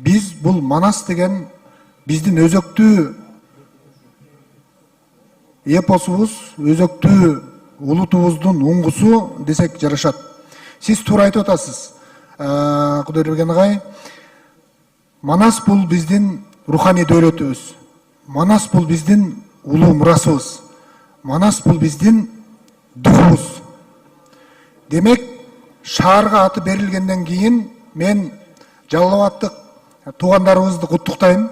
Biz бұл Манас деген биздин өзөктүү эпосубуз, өзөктүү улутубуздун уңгусу десек жарашат. Сиз туура айтып атасыз, Кудайберген агай. Манас бул биздин руханий дөөлөтүбүз. Манас бул биздин улуу мурасыбыз. Манас бул биздин духубуз. Демек, шаарга аты берилгенден кийин мен Жалал Абадтык туугандарыбызды куттуктайм.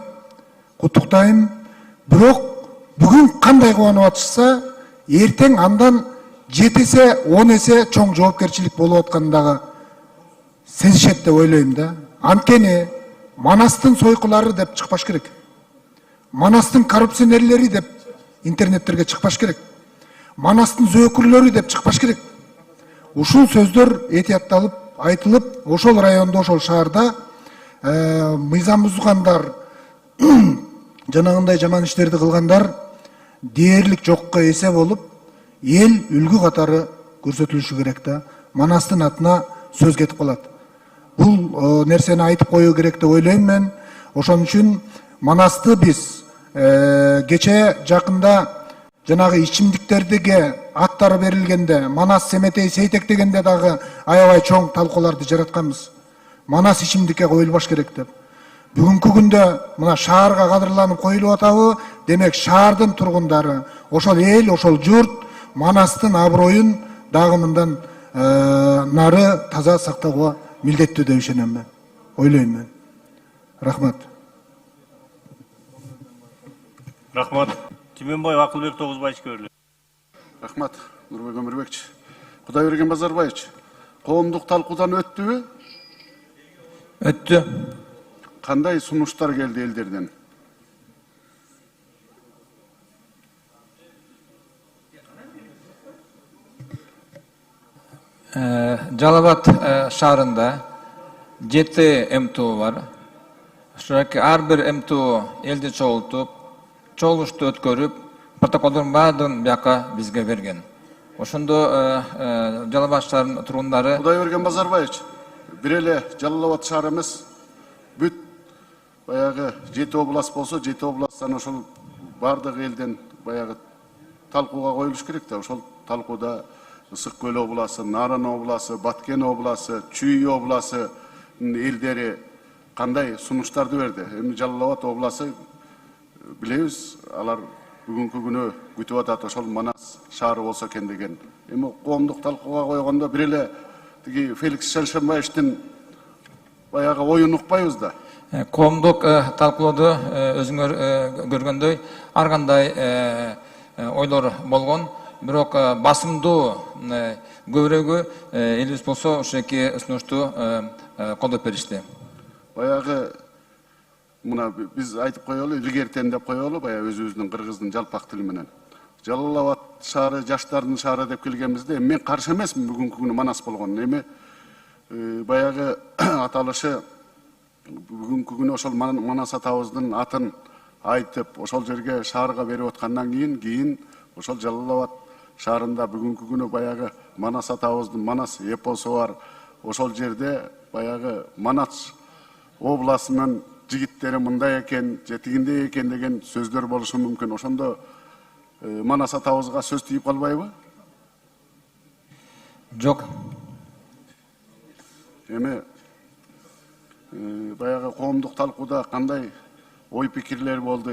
Бирок бүгүн кандай кубанып атышса, эртең андан 7 эсе, 10 эсе чоң жоопкерчилик болуп атканын дагы сезишет деп ойлойм да. Анткени Манастын сойкулары деп чыкпаш керек. Манастын коррупционерлери деп интернеттерге чыкпаш керек. Манастын зөөкүрлөрү деп чыкпаш керек. Ушул сөздөр этиятталып, айтылып, ошол райондо, ошол шаарда мыйзам бузгандар, жанагындай жаман иштерди кылгандар дээрлик жокко эсе болуп, эл үлгү катары көрсөтүлүшү керек да. Манастын атына сөз кетип калат. Бул нерсени айтып коюу керек деп ойлойм мен. Ошон үчүн Манасты биз кече жакында жанагы ичимдиктердеги аттары берилгенде, Манас Семетей Сейтек дегенде дагы аябай чоң талкууларды жаратканбыз. Манас ичимдикке коюлбаш керек деп. Бүгүнкү күндө мына шаарга кадырланып коюлуп атабы, демек шаардын тургундары, ошол эл, ошол журт Манастын аброюн дагы мындан нары таза сактауга милдеттүү деп ишенем мен. Ойлойм мен. Рахмат. Рахмат. Тименбаев Акылбек Тогузбаевичке берилет. Рахмат, Нурбек Өмүрбекович. Кудайберген Базарбаевич, коомдук талкуудан өттүбү? Өттү. Кандай сунуштар келди элдерден? Жалал Абад шаарында 7 МТУ бар. Ошоки ар бир МТУ элди чогултуп, чогулушту өткөрүп, протоколдордун баардыгын бияка бизге берген. Ошондо Жалал Абад шаарынын тургундары... Кудайберген Базарбаевич, бир эле Жалал Абад шаар эмес, бүт баягы 7 область болсо, 7 областтан ошол баардык элден баягы талкууга коюлуш керек да. Ошол талкууда Ысык Көл обласы, Нарын обласы, Баткен обласы, Чүй обласы элдери кандай сунуштарды берди? Эми Жалал Абад обласы билебиз, алар бүгүнкү күнү күтүп атат, ошол Манас шаары болсо экен деген. Эми коомдук талкууга койгондо бир эле тиги Феликс Шалшембаевичтин баягы оюн укпайбыз да. Коомдук талкуулоодо өзүңөр көргөндөй ар кандай ойлор болгон. Бирок басымдуу көбүрөгү элибиз болсо ошо эки сунушту колдоп беришти. Баягы мына биз айтып коелу, илгертен деп коелу, баягы өзүбүздүн кыргыздын жалпак тили менен. Жалал Абад шаары жаштардын шаары деп келгенбизде, мен каршы эмесмин бүгүнкү күнү Манас болгон. Эми баягы аталышы бүгүнкү күнү ошол Манас атабыздын атын айтып, ошол жерге шаарга берип аткандан кийин ошол Жалал Абад шаарында бүгүнкү күнү баягы Манас атабыздын Манас эпосу бар. Ошол жерде баягы Манас областынын жигиттери мындай экен, жетигиндей экен деген сөздөр болушу мүмкүн. Ошондо Манас атабызга сөз тийип калбайбы? Жок. Эми баягы коомдук талкууда кандай ой пикирлер болду?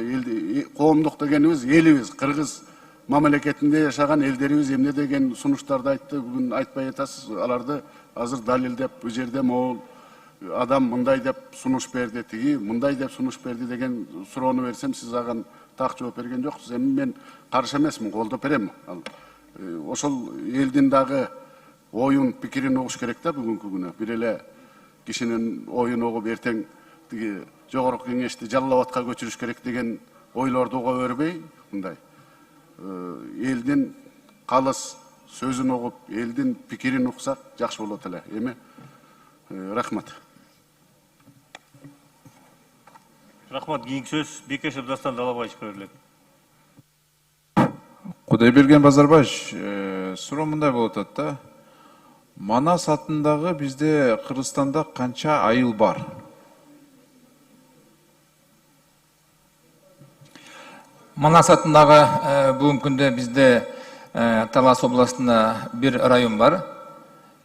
Коомдук дегенибиз элибиз, кыргыз мамлекетинде жашаган элдерибиз эмне деген сунуштарды айтты, бүгүн айтпай атасыз. Аларды азыр далилдеп, бул жерде могул адам мындай деп сунуш берди, тиги мындай деп сунуш берди деген суроону берсем, сиз ага так жооп берген жоксуз. Эми мен каршы эмесмин, колдоп берем. Ошол элдин дагы оюн, пикирин угуш керек да бүгүнкү күнү. Бир эле кишинин оюн угуп эртең тиги жогорку кеңешти Жалал Абадка көчүрүш керек деген ойлорду уга бербей, мындай элдин калыс сөзүн угуп, элдин пикирин уксак жакшы болот эле. Эми рахмат. Рахмат. Кийинки сөз Бекешев Дастан Далабаевичке берилет. Кудайберген Базарбаевич, суроо мындай болуп атат да. Манас атындагы бизде Кыргызстанда канча айыл бар? Манас атындагы бүгүнкү күндө бизде Талас областында бир район бар.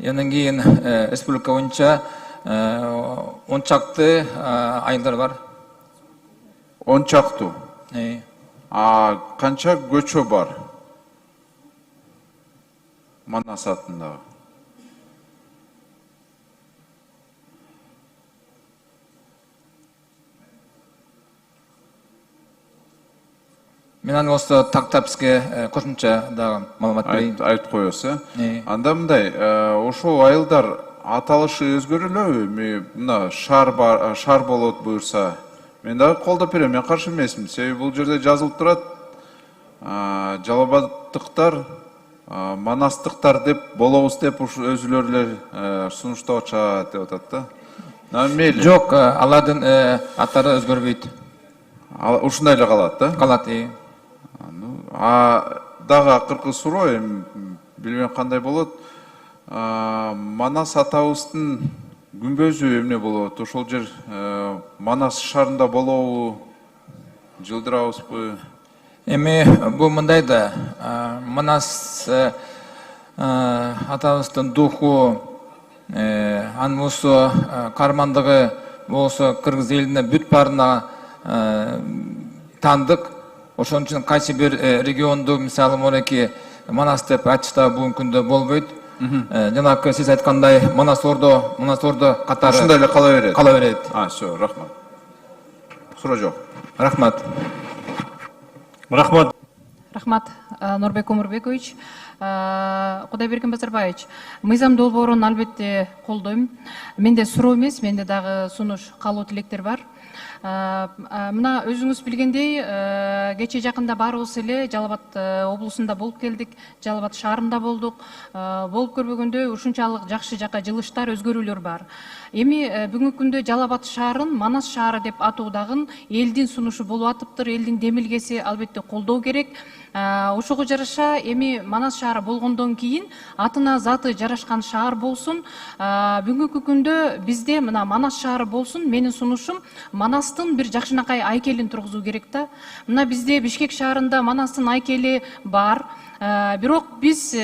Андан кийин республика боюнча 10 чакты айылдар бар. 10 чактуу. Канча көчө бар? Манас атындагы. Мен аны осы тактап сизге кошумча дагы маалымат берейин. Айтып коесуз, Анда мындай, ошол айылдар аталышы өзгөрүлөбү? Мына шаар болот буюрса, мен дагы колдоп берем, мен каршы эмесмин. Себеби бул жерде жазылып турат, жалалбаттыктар, манастыктар деп болобуз деп өзүлөрү эле сунуштап чыгат деп атат да. Мейли. Жок, алардын аттары өзгөрбөйт. Ушундай эле калат да? Калат. Дагы акыркы суроо, билбейм кандай болот. Манас атабыздын күмбөзү эмне болот? Ошол жер Манас шаарында болобу? Жылдырабызбы? Эми бул мындай да, Манас атабыздын духу, анын болсо кармандыгы болсо кыргыз элине бүт баарына таандык. Ошон үчүн кайсы бир регионду, мисалы Мореки Манас деп айтышта бүгүнкү күндө болбойт. Жанагы сиз айткандай Манас Ордо катары Ушундай эле кала берет. Кала берет. Всё, рахмат. Суроо жок. Рахмат. Рахмат. Рахмат, Нурбек Омурбекович. Кудайберген Базарбаевич, мыйзам долбоорун албетте колдойм. Менде суроо эмес, менде дагы сунуш, каалоо тилектер бар. Мына өзүңүз билгендей, кече жакында баарыбыз эле Жалал Абад облусунда болуп келдик, Жалал Абад шаарында болдук. Болуп көрбөгөндө ушунчалык жакшы жака жылыштар, өзгөрүүлөр бар. Эми бүгүнкү күндө Жалал Абад шаарын Манас шаары деп атоодагы элдин сунушу болуп атыптыр, элдин демилгеси албетте колдоо керек. Ошого жараша эми Манас шаары болгондон кийин атына заты жарашкан шаар болсун. Бүгүнкү күндө бизде мына Манас шаары болсун, менин сунушум Манастын бир жакшынакай айкелин тургузуу керек да. Мына бизде Бишкек шаарында Манастын айкели бар. Бирок биз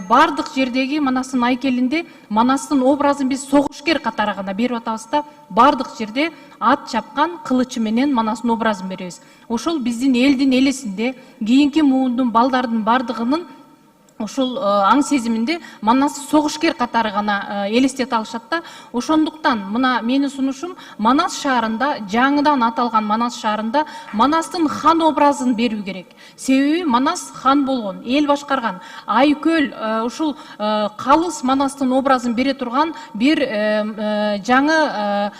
бардык жердеги Манастын айкелинде Манастын образын биз согушкер катары гана берип атабыз да, бардык жерде ат чапкан кылычы менен Манастын образын беребиз. Ошол биздин элдин элесинде, кийинки муундун балдардын бардыгынын ошол аң сезиминде Манасты согушкер катары гана элестете алышат да. Ошондуктан мына менин сунушум Манас шаарында, жаңыдан аталган Манас шаарында Манастын хан образын берүү керек. Себеби Манас хан болгон, эл башкарган, айкөл ушул калыс Манастын образын бере турган бир жаңы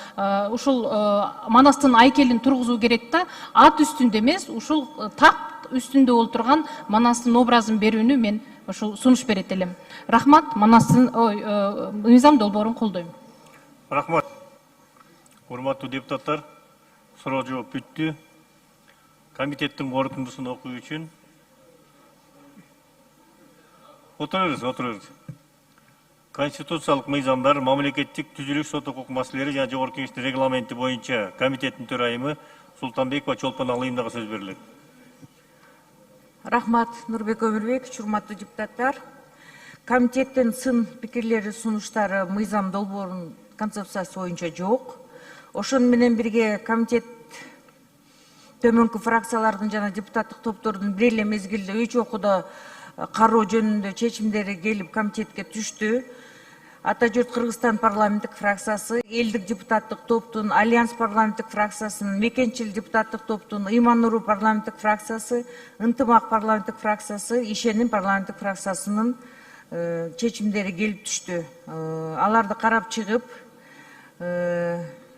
ушул Манастын айкелин тургузуу керек да. Ат үстүндө эмес, ушул так үстүндө олтурган Манастын образын берүүнү мен ошол сунуш берет элем. Рахмат, Манастын мыйзам долбоорун колдойм. Рахмат. Урматтуу депутаттар, суроо жооп бүттү. Комитеттин корутундусун окуу үчүн отурыңыз. Конституциялык мыйзамдар, мамлекеттик түзүлүш, сот укук маселелери жана жогорку кеңештин регламенти боюнча комитеттин төрайымы Султанбекова Чолпон Алыйымовага сөз берилет. Рахмат, Нурбек Өмүрбекович, урматтуу депутаттар. Комитеттин сын пикирлери, сунуштары мыйзам долбоорунун концепциясы боюнча жок. Ошон менен бирге комитет төмөнкү фракциялардын жана депутаттык топтордун бир эле мезгилде 3 окууда кароо жөнүндө чечимдери келип комитетке түштү. Ата журт Кыргызстан парламенттик фракциясы, элдик депутаттык топтун, Альянс парламенттик фракциясынын, Мекенчил депутаттык топтун, Ыйман Нуру парламенттик фракциясы, Ынтымак парламенттик фракциясы, Ишеним парламенттик фракциясынын чечимдери келип түштү. Аларды карап чыгып,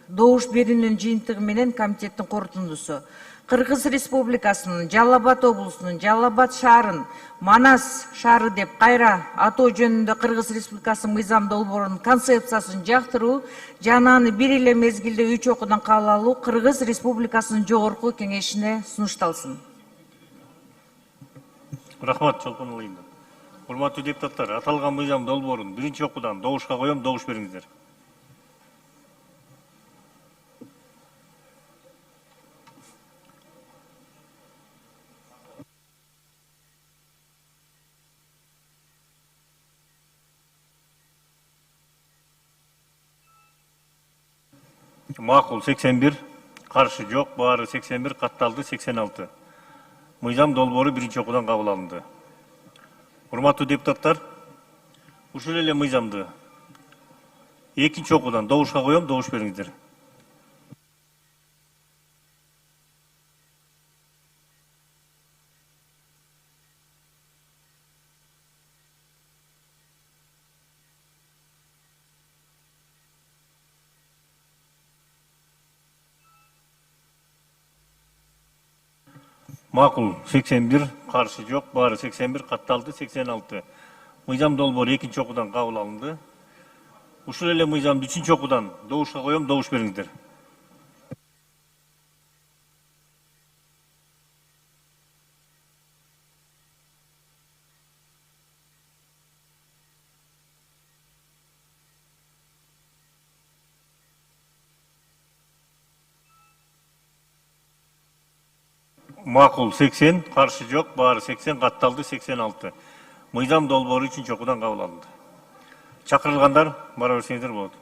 добуш берүүнүн жыйынтыгы менен комитеттин корутундусу Кыргыз Республикасынын Жалал Абад облусунун Жалал Абад шаарын Манас шаары деп кайра атоо жөнүндө Кыргыз Республикасынын мыйзам долбоорунун концепциясын жактыруу жана аны бир эле мезгилде 3 окуудан кабыл алуу Кыргыз Республикасынын жогорку кеңешине сунушталсын. Рахмат, Чолпон Алыйымов. Урматтуу депутаттар, аталган мыйзам долбоорун биринчи окуудан добушка коем, добуш бериңиздер. Макул 81, каршы жок, баары 81, катталды 86. Мыйзам долбоору биринчи окуудан кабыл алынды. Урматтуу депутаттар, ушул эле мыйзамды экинчи окуудан добушка коем, добуш бериңиздер. Макул 81, каршы жок, баары 81, катталды 86. Мыйзам долбоору экинчи окуудан кабыл алынды. Ушул эле мыйзамды үчүнчү окуудан добушка коем, добуш бериңиздер. Макул 80, каршы жок, баары 80, катталды 86. Мыйзам долбоору үчүнчү окуудан кабыл алынды. Чакырылгандар бара берсеңиздер болот.